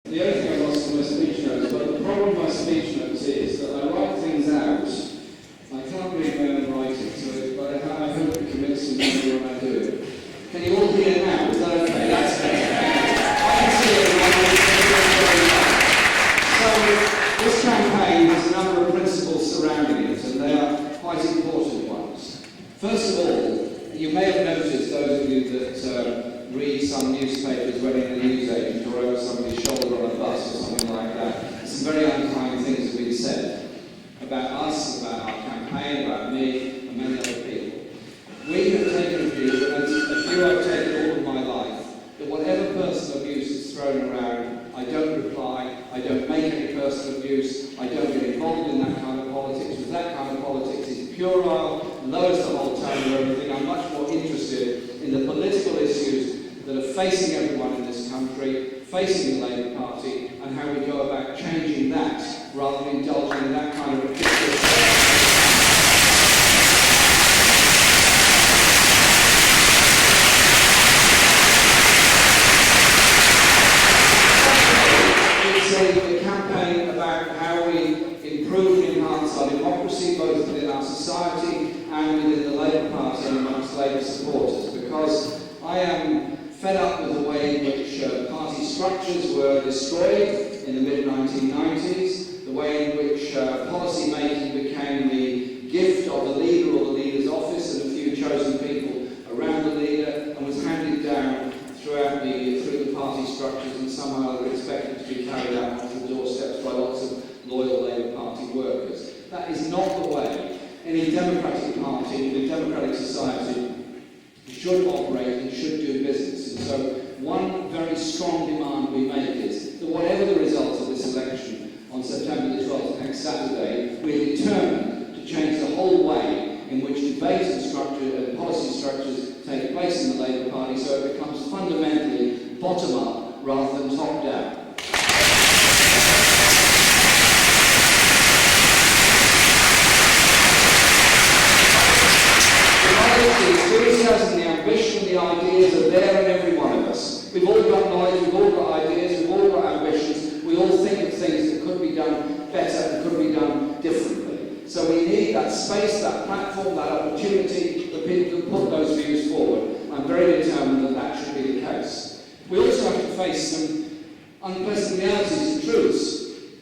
The only thing I lost in my speech notes, but the problem with my speech notes is that I write things out. I can't read my own writing, but I hope it commits to me when I do it. Can you all hear now? Is that okay? That's better. I can see it. So, this campaign has a number of principles surrounding it, and they are quite important ones. First of all, you may have noticed, those of you that read some newspapers when in a newsagent or over somebody's shoulder on a bus or something like that, some very unkind things have been said about us, about our campaign, about me, and many other people. We have taken a view, and as a view I've taken all of my life, that whatever personal abuse is thrown around, I don't reply, I don't make any personal abuse, I don't get involved in that kind of politics, because that kind of politics is puerile, lowers the whole tone of everything. I'm much more interested in the political issues that are facing everyone in this country, facing the Labour Party, and how we go about changing that, rather than indulging in that kind of ridiculous... a campaign about how we improve and enhance our democracy, both within our society and within the Labour Party and amongst Labour supporters, because I am fed up with the way in which party structures were destroyed in the mid-1990s, the way in which policy making became the gift of the leader or the leader's office and a few chosen people around the leader, and was handed down through the party structures and somehow they're expected to be carried out onto the doorsteps by lots of loyal Labour Party workers. That is not the way any democratic party in a democratic society should operate and should do business. And so one very strong demand we make is that whatever the results of this election on September the 12th, next Saturday, we're determined to change the whole way in which debate and structure and policy structures take place in the Labour Party, so it becomes fundamentally bottom-up rather than top-down. The enthusiasm, the ambition, the ideas are there in every one of us. We've all got knowledge, we've all got ideas, we've all got ambitions, we all think of things that could be done better and could be done differently. So we need that space, that platform, that opportunity that people can put those views forward. I'm very determined that that should be the case. We also have to face some unpleasant realities and truths.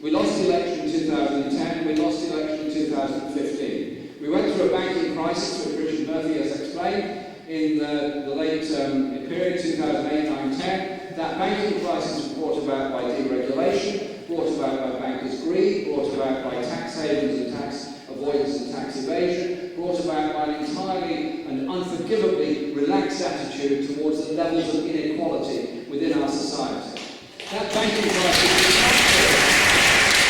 We lost the election in 2010, we lost the election in 2015. We went through a banking crisis, which Richard Murphy has explained, in the late period 2008, 9, 10. That banking crisis was brought about by deregulation, brought about by bankers' greed, brought about by tax havens and tax avoidance and tax evasion, brought about by an entirely and unforgivably relaxed attitude towards the levels of inequality within our society. That banking crisis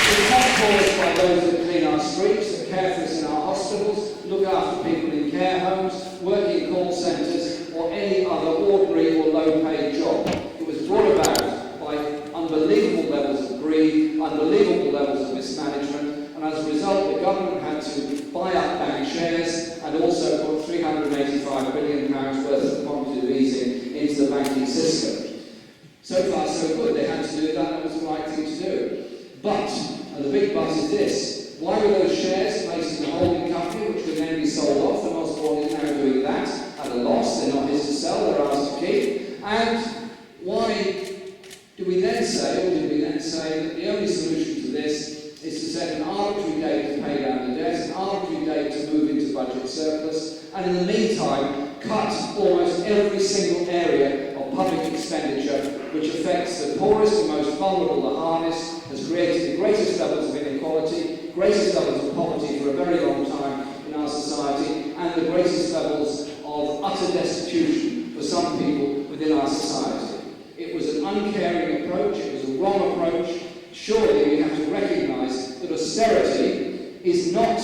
is not caused by those that clean our streets, that care for us in our hospitals, look after people in care homes, work in call centres, or any other ordinary or low-paid job. It was brought about by unbelievable levels of greed, unbelievable levels of mismanagement, and as a result the government had to buy up bank shares and also put £385 billion worth of quantitative easing into the banking system. So far so good, they had to do that, that was the right thing to do. But, and the big but is this, why were those shares placed in the holding company which could then be sold off, and Osborne is now doing that at a loss, they're not his to sell, they're ours to keep, and why do we then say, or did we then say, that the only solution to this is to set an arbitrary date to pay down the debt, an arbitrary date to move into budget surplus, and in the meantime, cut almost every single area of public expenditure which affects the poorest and most vulnerable the hardest, has created the greatest levels of inequality, greatest levels of poverty for a very long time in our society, and the greatest levels of utter destitution for some people within our society. It was an uncaring approach, it was a wrong approach. Surely we have to recognise that austerity is not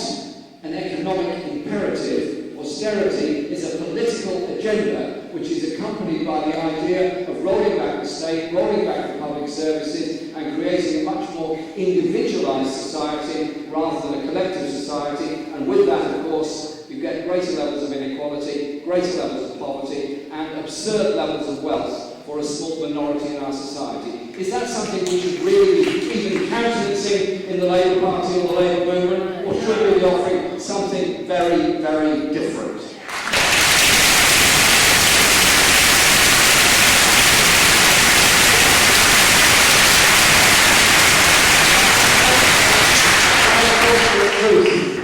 an economic imperative. Austerity is a political agenda which is accompanied by the idea of rolling back the state, rolling back the public services, and creating a much more individualised society rather than a collective society. And with that, of course, you get greater levels of inequality, greater levels of poverty, and absurd levels of wealth for for a small minority in our society. Is that something we should really be even countenancing in the Labour Party or the Labour movement, or should we be offering something very, very different?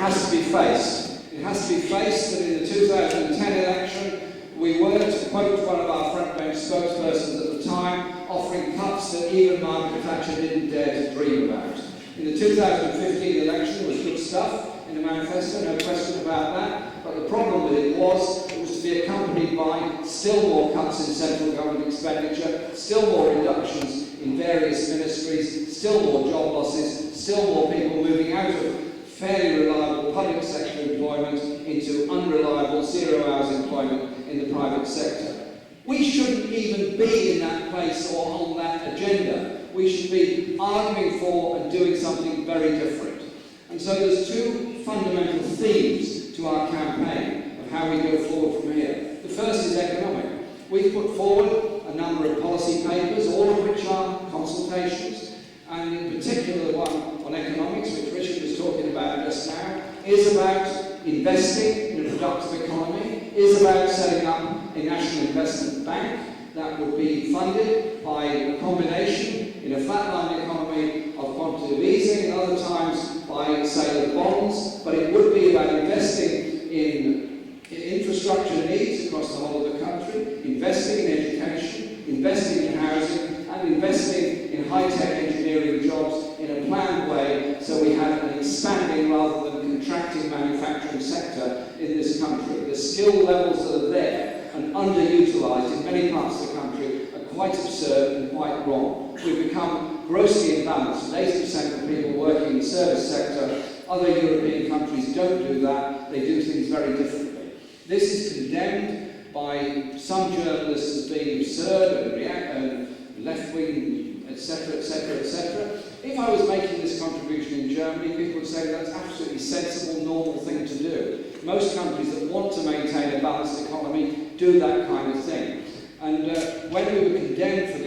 Has to be faced. It has to be faced that in the 2010 election we were, to quote one of our frontbench spokespersons at the time, offering cuts that even Margaret Thatcher didn't dare to dream about. In the 2015 election there was good stuff in the manifesto, no question about that, but the problem with it was to be accompanied by still more cuts in central government expenditure, still more reductions in various ministries, still more job losses, still more people moving out of fairly reliable public sector employment into unreliable zero-hours employment in the private sector. We shouldn't even be in that place or on that agenda. We should be arguing for and doing something very different. And so there's two fundamental themes to our campaign of how we go forward from here. The first is economic. We've put forward a number of policy papers, all of which are consultations, and in particular the one on economics, which Richard was talking about just now, is about investing in a productive economy, is about setting up a national investment bank that would be funded by a combination in a flatline economy of quantitative easing and other times by sale of bonds, but it would be about investing in infrastructure needs across the whole of the country, investing in education, investing in housing, and investing in high-tech engineering jobs in a planned way so we have an expanding rather than contracting manufacturing sector in this country. The skill levels that are there and underutilised in many parts of the country are quite absurd and quite wrong. We've become grossly imbalanced. 80% of people working in the service sector, other European countries don't do that. They do things very differently. This is condemned by some journalists as being absurd and left-wing, etc., etc., etc. If I was making this contribution in Germany, people would say that's absolutely sensible, normal thing to do. Most countries that want to maintain a balanced economy do that kind of thing. And when we were condemned for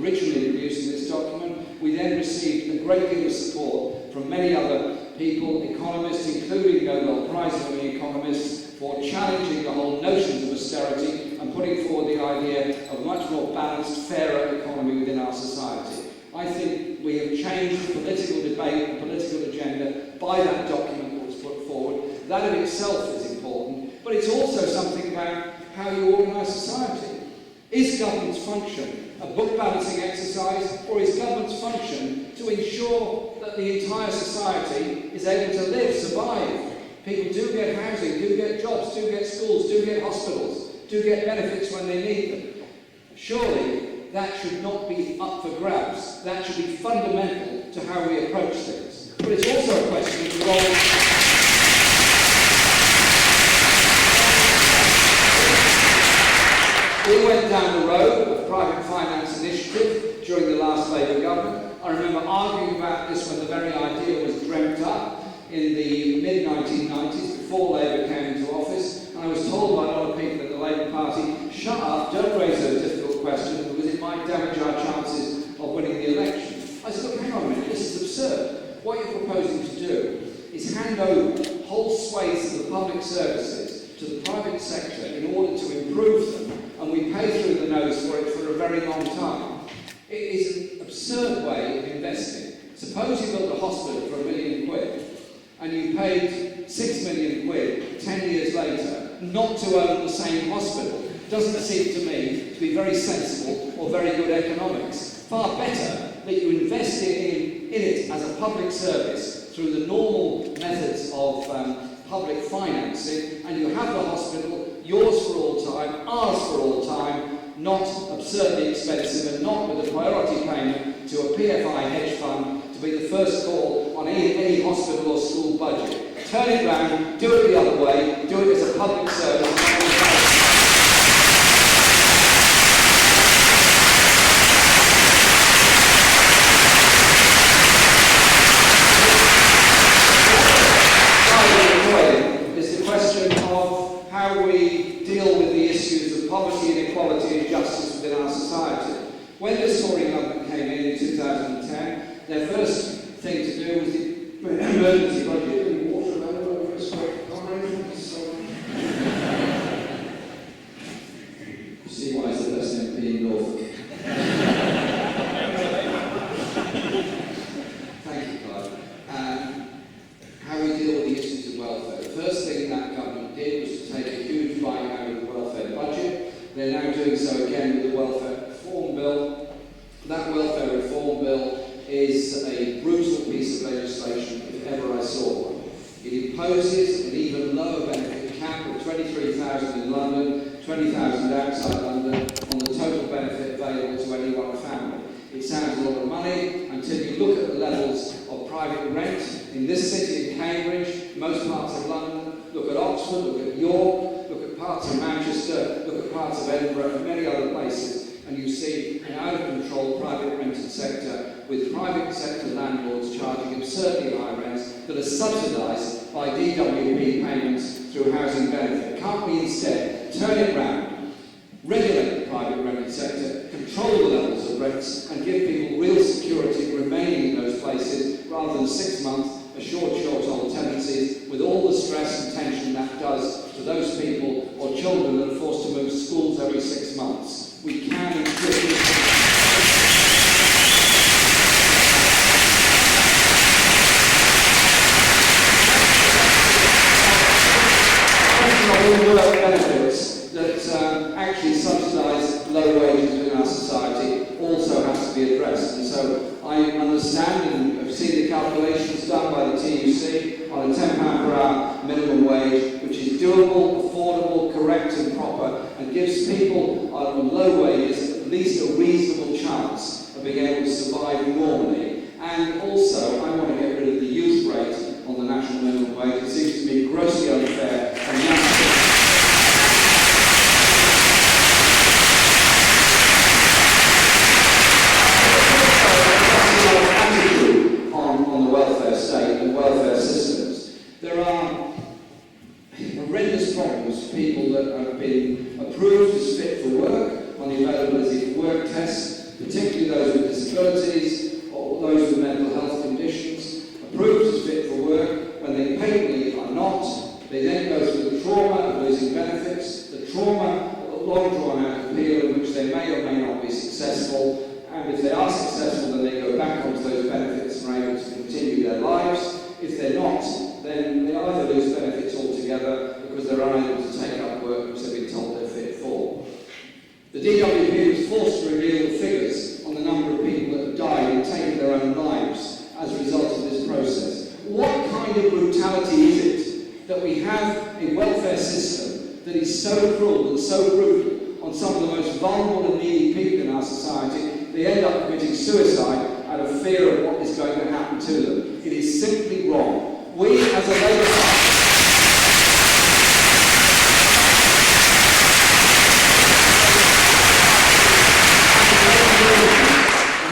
originally producing this document, we then received a great deal of support from many other people, economists, including Nobel Prize-winning economists, for challenging the whole notions of austerity and putting forward the idea of a much more balanced, fairer economy within our society. I think we have changed the political debate, the political agenda by that document that was put forward. That in itself is important, but it's also something about how you organise society. Is government's function a book balancing exercise, or is government's function to ensure that the entire society is able to live, survive? People do get housing, do get jobs, do get schools, do get hospitals, do get benefits when they need them. Surely that should not be up for grabs. That should be fundamental to how we approach things. But it's also a question of the role. We went down the road of private finance initiative during the last Labour government. I remember arguing about this when the very idea was dreamt up in the mid-1990s, before Labour came into office, and I was told by a lot of people in the Labour Party, shut up, don't raise those difficult questions because it might damage our chances of winning the election. I said, look, hang on a minute, this is absurd. What you're proposing to do is hand over whole swathes of the public services to the private sector in order to improve them, and we pay through the nose for it for a very long time. It is an absurd way of investing. Suppose you built a hospital for £1 million and you paid 6 million quid 10 years later not to own the same hospital. Doesn't seem to me to be very sensible or very good economics. Far better that you invest in it as a public service through the normal methods of public financing, and you have the hospital yours for all time, ours for all time, not absurdly expensive and not with a priority payment to a PFI hedge fund to be the first call on any hospital or school budget. Turn it round, do it the other way, do it as a public service. Is the question of how we deal with the issues of poverty, inequality and justice within our society. When this Tory government came in 2010, their first thing to do was the emergency budget. And water available for us, see why it's the best MP in Norfolk. Thank you, Clive. How we deal with the issues of welfare. The first thing that government did was to take a huge bite out of the welfare budget. They're now doing so again with the welfare reform bill. That welfare reform bill is a brutal piece of legislation if ever I saw one. It imposes an even lower benefit cap of 23,000 in London, 20,000 outside London, on the total benefit available to any one family. It sounds a lot of money until you look at the levels of private rent in this city, in Cambridge, most parts of London. Look at Oxford, look at York, look at parts of Manchester, look at parts of Edinburgh and many other places, and you see an out-of-control private rented sector with private sector landlords charging absurdly high rents that are subsidised by DWP payments through housing benefit. Can't we instead turn it round, regulate the private rented sector, control the levels of rents, and give people real security remaining in those places rather than 6 months of short-old tenancies with all the stress and tension that does to those people or children that are forced to move schools every 6 months. We can work benefits that actually subsidise low wages within our society also has to be addressed. And so I understand and have seen the calculations done by the TUC on a £10 per hour minimum wage, which is doable, affordable, correct and proper, and gives people on low wages at least a reasonable chance of being able to survive normally. And also, I want to get rid of the youth rate on the national minimum wage. It seems to me grossly unfair and on the welfare state and welfare systems. There are horrendous problems for people that have been approved as fit for work on the availability for work tests, particularly those with disabilities or those with mental health conditions, approved as fit for work when they patently are not. They then go through the trauma of losing benefits, the trauma of a long drawn out appeal in which they may or may not be successful. And if they are successful, then they go back onto those benefits and are able to continue their lives. If they're not, then they either lose benefits altogether because they're unable to take up work which they've been told they're fit for. The DWP was forced to reveal the figures on the number of people that have died and taken their own lives as a result of this process. What kind of brutality is it that we have a welfare system that is so cruel and so brutal on some of the most vulnerable and needy people in our society? They end up committing suicide out of fear of what is going to happen to them. It is simply wrong. We, as a Labour Party,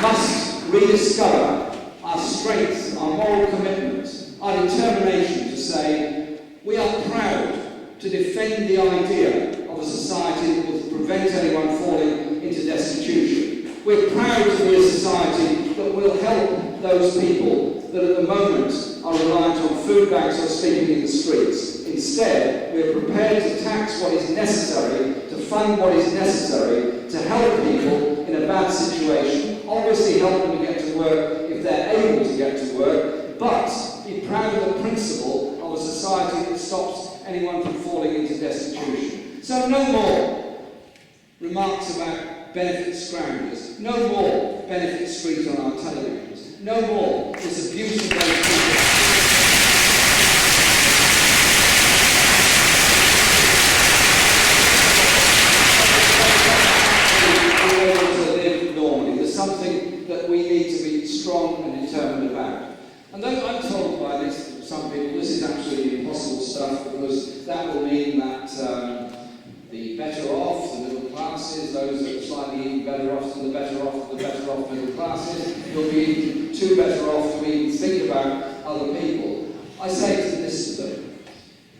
must rediscover our strength, our moral commitment, our determination to say we are proud to defend the idea of a society that will prevent anyone falling into destitution. We're proud to be a society that will help those people that at the moment are reliant on food banks or sleeping in the streets. Instead, we're prepared to tax what is necessary, to fund what is necessary, to help people in a bad situation. Obviously help them to get to work if they're able to get to work, but be proud of the principle of a society that stops anyone from falling into destitution. So no more remarks about benefit scramblers, no more benefit streets on our televisions, no more this abuse of those people. In order to live normally. There's something that we need to be strong and determined about. And though I'm told by this, some people, this is absolutely impossible stuff because that will mean that the better off, the middle classes, those that are slightly even better off than the better off middle classes, will be too better off to even think about other people. I say to this to them,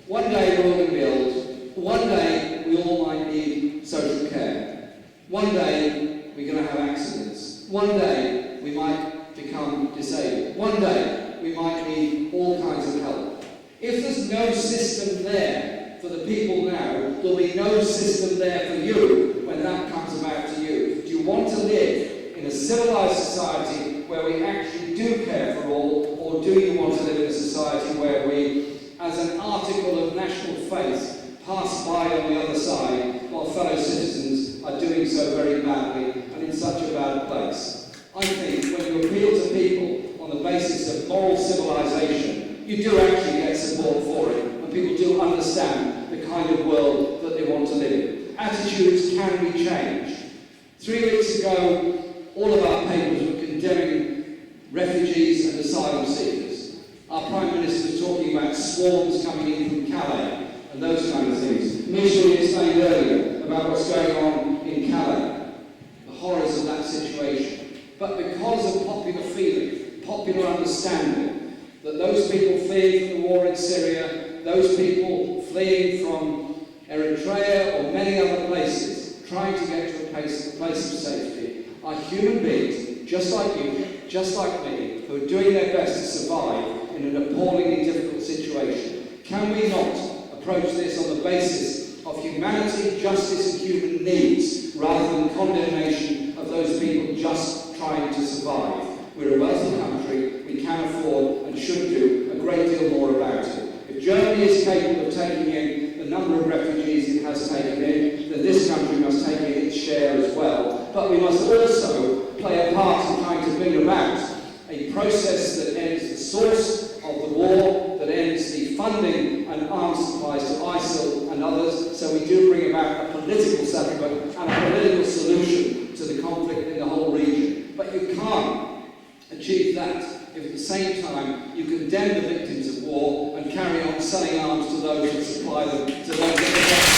one day we're all going to be old, one day we all might need social care, one day we're going to have accidents. One day we might become disabled. One day we might need all kinds of help. If there's no system there for the people now, there'll be no system there for you when that comes about to you. Do you want to live in a civilized society where we actually do care for all, or do you want to live in a society where we, as an article of national faith, pass by on the other side while fellow citizens are doing so very badly and in such a bad place? I think when you appeal to people on the basis of moral civilization, you do actually get support for it, and people do understand the kind of world that they want to live in. Attitudes can be changed. 3 weeks ago, all of our papers were condemning refugees and asylum seekers. Our Prime Minister was talking about swarms coming in from Calais and those kind of things. Michel explained earlier about what's going on in Calais, the horrors of that situation. But because of popular feeling, popular understanding, that those people fleeing from the war in Syria, those people fleeing from Eritrea or many other places, trying to get to a place of safety, are human beings, just like you, just like me, who are doing their best to survive in an appallingly difficult situation. Can we not approach this on the basis of humanity, justice and human needs, rather than condemnation of those people just trying to survive? We're a wealthy country, we can afford and should do a great deal more about it. If Germany is capable of taking in the number of refugees it has taken in, then this country must take in its share as well. But we must also play a part in trying to bring about a process that ends the source of the war, that ends the funding and arms supplies to ISIL and others, so we do bring about a political settlement and a political solution to the conflict in the whole region. But you can't achieve that if at the same time you condemn the victims of war and carry on selling arms to those that supply them, to those that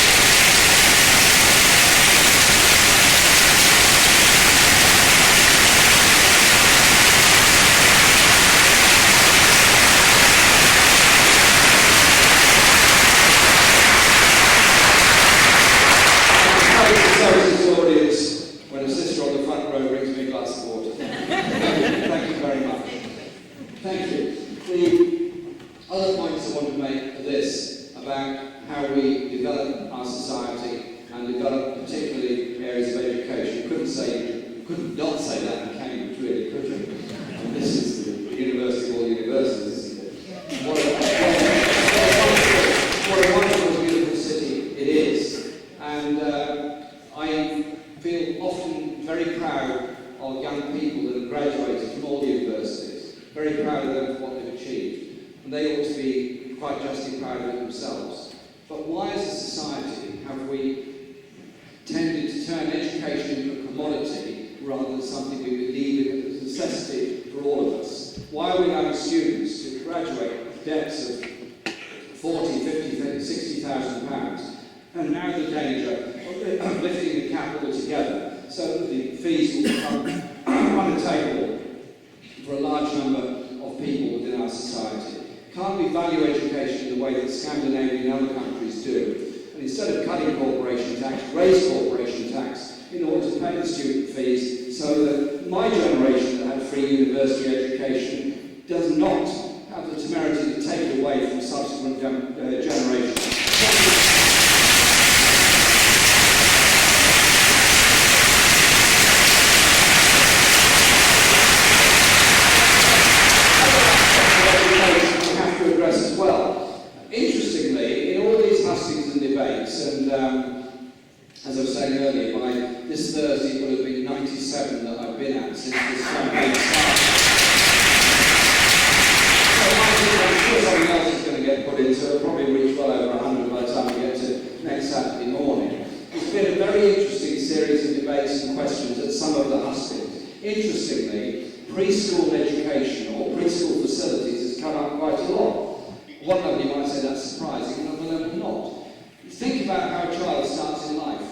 preschool education or preschool facilities has come up quite a lot. One of you might say that's surprising, another not. Think about how a child starts in life.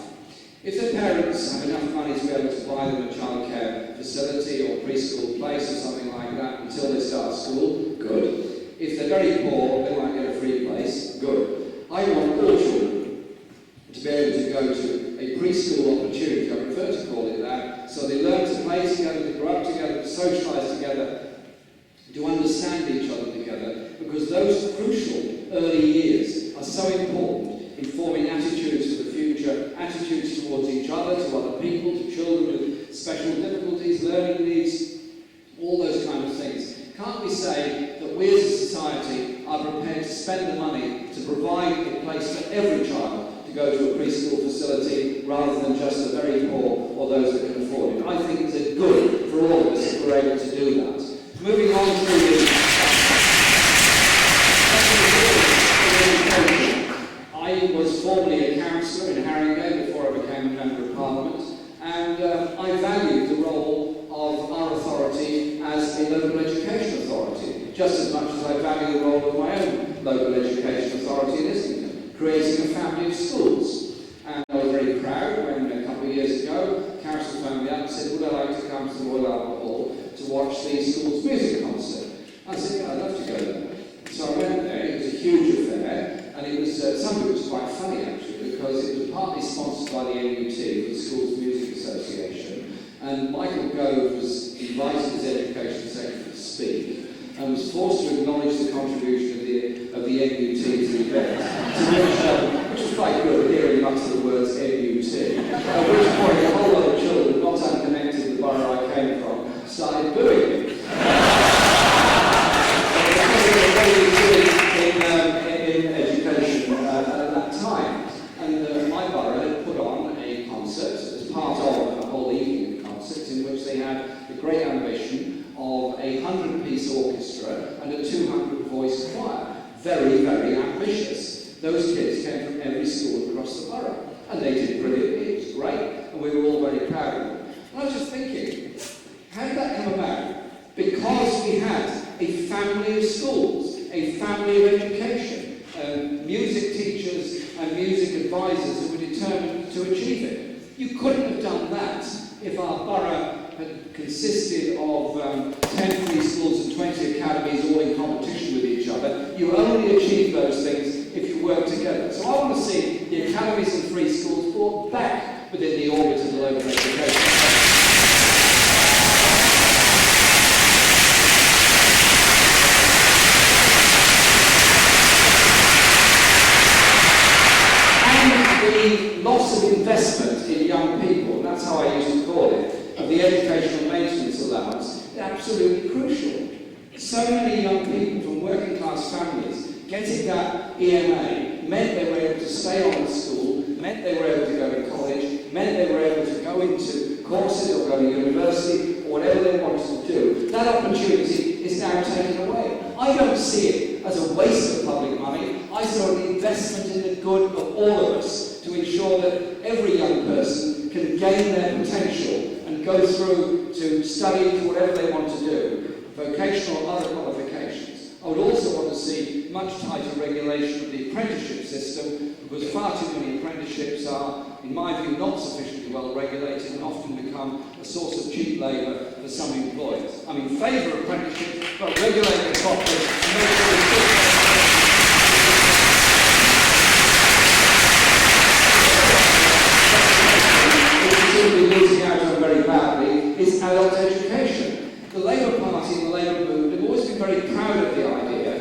If the parents have enough money to be able to buy them a childcare facility or preschool place or something like that until they start school, good. If they're very poor, they might get a free place, good. I want all children to be able to go to a preschool opportunity, I prefer to call it that, so they learn to play together with socialise together, to understand each other together, because those crucial early years are so important in forming attitudes for the future, attitudes towards each other, to other people, to children with special difficulties, learning needs, all those kind of things. Can't we say that we as a society are prepared to spend the money to provide a place for every child to go to a preschool facility rather than just the very poor or those that can afford it? I think it's a good for all of us if we're able to do that. Moving on to the I was formerly a councillor in Haringey before I became a Member of Parliament, and I valued the role of our authority as a local education authority, just as much as I value the role of my own local education authority in Islington, creating a family of schools. And I was very proud when a couple of years ago, council phoned me up and said, would I like to come to the Royal Albert Hall to watch the school's music concert? I said, yeah, I'd love to go there. So I went there. It was a huge affair, and it was, some of it was quite funny actually, because it was partly sponsored by the NUT, the Schools Music Association, and Michael Gove was invited as Education Secretary to speak, and was forced to acknowledge the contribution of the NUT to the event, which was quite good, hearing much of the words NUT, at which point a whole lot of children, not unconnected to the borough I came from, started booing it. In education at that time. And my borough had put on a concert as part of a whole evening of concerts in which they had the great ambition of a 100-piece orchestra and a 200-voice choir. Very, very ambitious. Those kids came from every school across the borough, and they did brilliantly. It was great, and we were all very proud of them. And I was just thinking, how did that come about? Because we had a family of schools, a family of education, music teachers and music advisors who were determined to achieve it. You couldn't have done that if our borough had consisted of 10 preschools and 20 academies all in competition with each other. You only achieve those things if you work together. So I want to see the academies and free schools brought back within the orbit of the local education. The loss of investment in young people, that's how I used to call it, of the educational maintenance allowance, is absolutely crucial. So many young people from working class families getting that EMA meant they were able to stay on at school, meant they were able to go to college, meant they were able to go into courses or go to university or whatever they wanted to do. That opportunity is now taken away. I don't see it as a waste of public money. I saw an investment in the good of all of us to ensure that every young person can gain their potential and go through to study to whatever they want to do, vocational or other qualifications. I would also want to see much tighter regulation of the apprenticeship system, because far too many apprenticeships are, in my view, not sufficiently well regulated and often become a source of cheap labour for some employers. I'm in favour of apprenticeships, but regulate them properly and make sure losing out on very badly is adult education. The Labour Party and the Labour movement have always been very proud of the idea,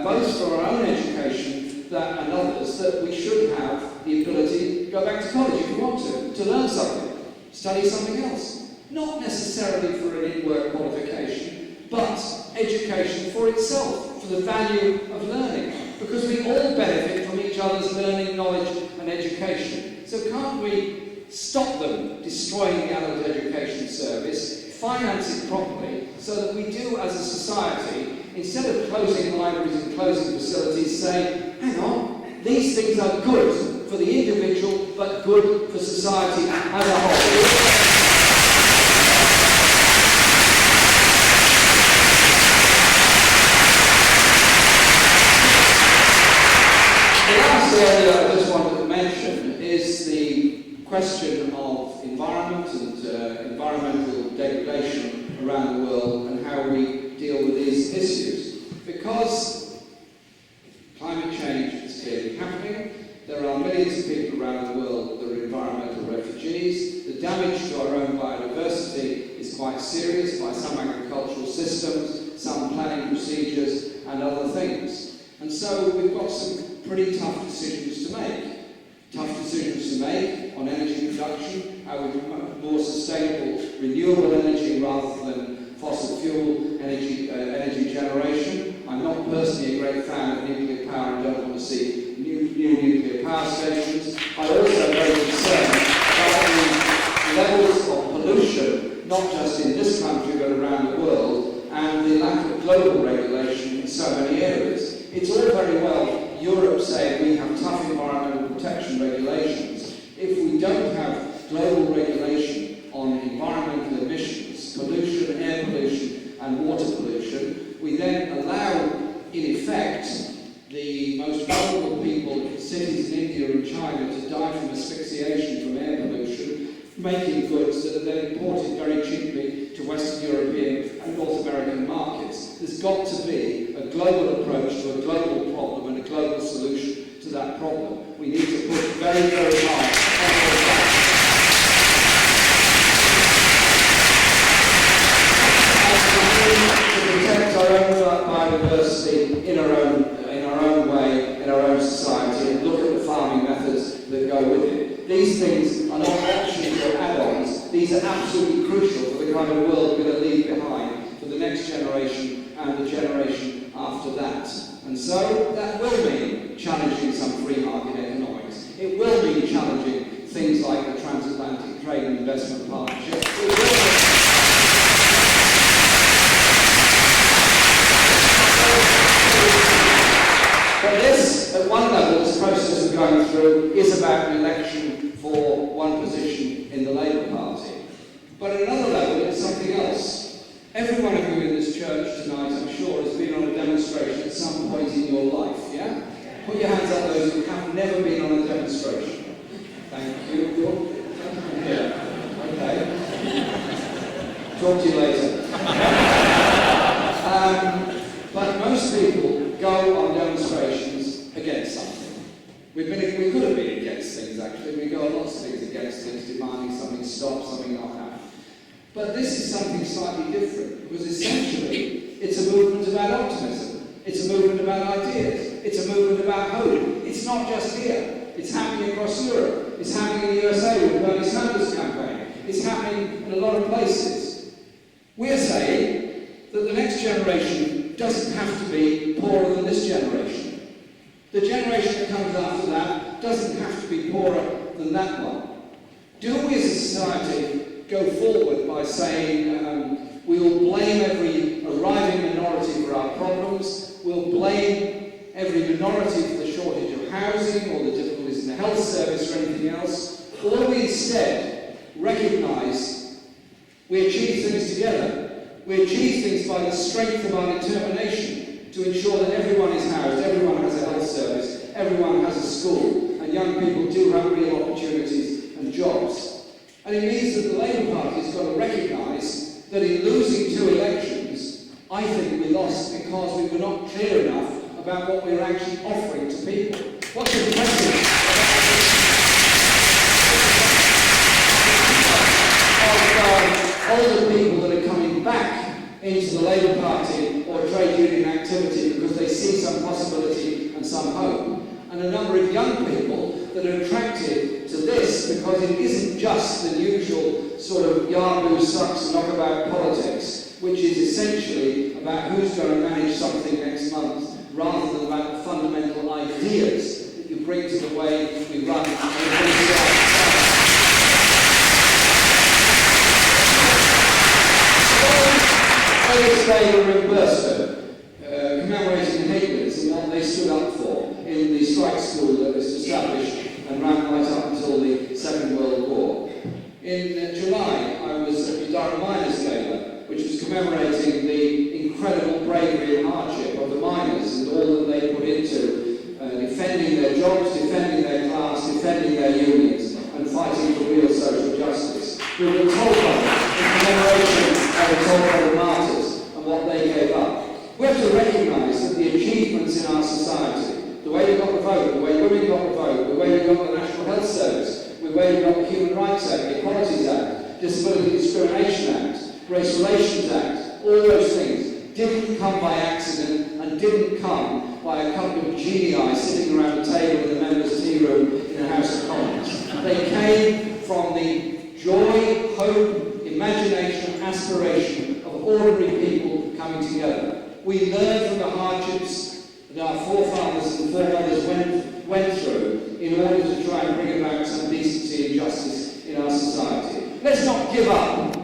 both for our own education and others, that we should have the ability to go back to college if you want to learn something, study something else. Not necessarily for an in-work qualification, but education for itself, for the value of learning, because we all benefit from each other's learning, knowledge and education. So can't we stop them destroying the adult education service, finance it properly, so that we do as a society, instead of closing libraries and closing facilities, say, hang on, these things are good for the individual, but good for society as a whole. The last area I just wanted to mention is the question of environment and environmental degradation around the world and how we deal with these issues. Because climate change is clearly happening, there are millions of people around the world that are environmental refugees, the damage to our own biodiversity is quite quite serious by some agricultural systems, some planning procedures and other things. And so we've got some pretty tough decisions to make. Tough decisions to make on energy production, how we promote more sustainable, renewable energy rather than fossil fuel energy generation. I'm not personally a great fan of nuclear power and don't want to see new nuclear power stations. I'm also very concerned about the levels of pollution, not just in this country but around the world, and the lack of global regulation in so many areas. It's all very well Europe saying we have tough environmental protection regulations. If we don't have global regulation on environmental emissions, pollution, air pollution and water pollution, we then allow, in effect, the most vulnerable people in cities in India and China to die from asphyxiation from air pollution, making goods that are then imported very cheaply to Western European and North American markets. There's got to be a global approach to a global problem and a global solution to that problem. We need to push very, very hard on to protect our own biodiversity in our own way, in our own society, and look at the farming methods that go with it. These things are not options or add-ons. These are absolutely crucial for the kind of world we're going to leave behind for the next generation and the generation after that. And so that will mean challenging some free market economics. It will mean challenging things like the transatlantic trade and investment partnership. But this, at one level, this process we're going through is about an election for one position in the Labour Party. But at another level, it's something else. Every one of you in this church tonight, I'm sure, has been on a demonstration at some point in your life, yeah? Put your hands up, those who have never been on a demonstration. Thank you. Yeah. Okay. Talk to you later. But most people go on demonstrations against something. We could have been against things, actually. We go on lots of things against things, demanding something stop, something not happen. But this is something slightly different, because essentially it's a movement about optimism. It's a movement about ideas. It's a movement about hope. It's not just here. It's happening across Europe. It's happening in the USA with Bernie Sanders' campaign. It's happening in a lot of places. We're saying that the next generation doesn't have to be poorer than this generation. The generation that comes after that doesn't have to be poorer than that one. Do we as a society go forward by saying we will blame every arriving minority for our problems, we'll blame every minority for the shortage of housing or the difficulties in the health service or anything else, or do we instead recognise we achieve things together? We achieve things by the strength of our determination to ensure that everyone is housed, everyone has a health service, everyone has a school, and young people do have real opportunities and jobs. And it means that the Labour Party has got to recognise that in losing 2 elections, I think we lost because we were not clear enough about what we were actually offering to people. What's impressive of older people that are coming back into the Labour Party or trade union activity because they see some possibility and some hope, and a number of young people that are attracted to this because it isn't just the usual sort of yard sucks knockabout politics, which is essentially about who's going to manage something next month, rather than about the fundamental ideas that you bring to the way we run. Earliest Day were in Burstone, commemorating the Hegelians and what they stood up for in the strike school that was established and ran right up until the Second World War. In July, I was at the Durham Miners' Gala, which was commemorating the incredible bravery and hardship of the miners and all that they put into defending their jobs, defending their class, defending their unions, and fighting for real social justice. We were told by in commemoration of the toll martyrs and what they gave up. We have to recognise that the achievements in our society, the way we got the vote, the way women got the vote, the way we got the National Health Service, the way we got the Human Rights Act, the Equalities Act, Disability Discrimination Act, Race Relations Act, all those things didn't come by accident and didn't come by a couple of genii sitting around a table in the members' tea room in the House of Commons. They came from the joy, hope, imagination, aspiration of ordinary people coming together. We learned from the hardships that our forefathers and foremothers went through in order to try and bring about some decency and justice in our society. Let's not give up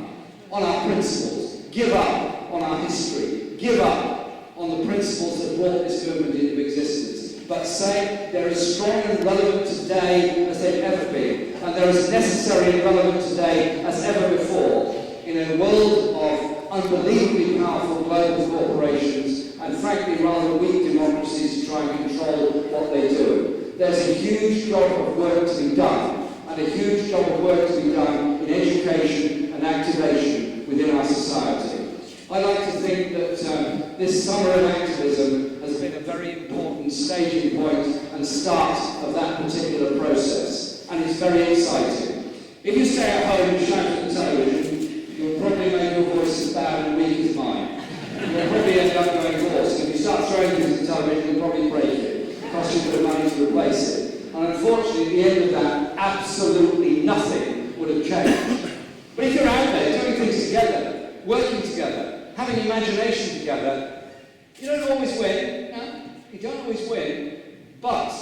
on our principles, give up on our history, give up on the principles that brought this movement into existence, but say they're as strong and relevant today as they've ever been, and they're as necessary and relevant today as ever before in a world of unbelievably powerful global corporations and frankly rather weak democracies to try and control what they do. There's a huge job of work to be done, and a huge job of work to be done in education and activation within our society. I like to think that this summer of activism has been a very important staging point and start of that particular process, and it's very exciting. If you stay at home and shout at the television, you'll probably make your voice as bad and weak as mine. You'll probably end up going hoarse. If you start throwing things at the television, you'll probably break it. It costs you a bit of money to replace it. And unfortunately, at the end of that, absolutely nothing would have changed. But if you're out there doing things together, working together, having imagination together, you don't always win. No, you don't always win, but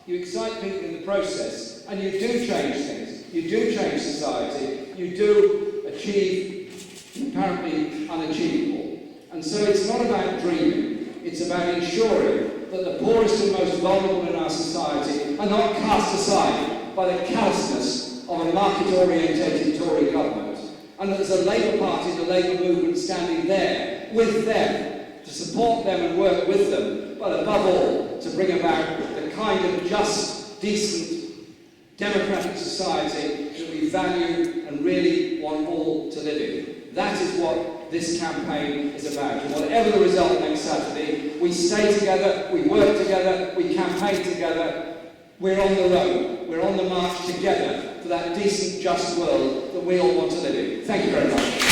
you excite people in the process, and you do change things. You do change society. You do achieve apparently unachievable. And so it's not about dreaming. It's about ensuring that the poorest and most vulnerable in our society are not cast aside by the callousness of a market-orientated Tory government. And that there's a Labour Party, the Labour movement standing there with them to support them and work with them, but above all, to bring about the kind of just, decent, democratic society that we value and really want all to live in. That is what this campaign is about. And whatever the result next Saturday, we stay together, we work together, we campaign together. We're on the road, we're on the march together for that decent, just world that we all want to live in. Thank you very much.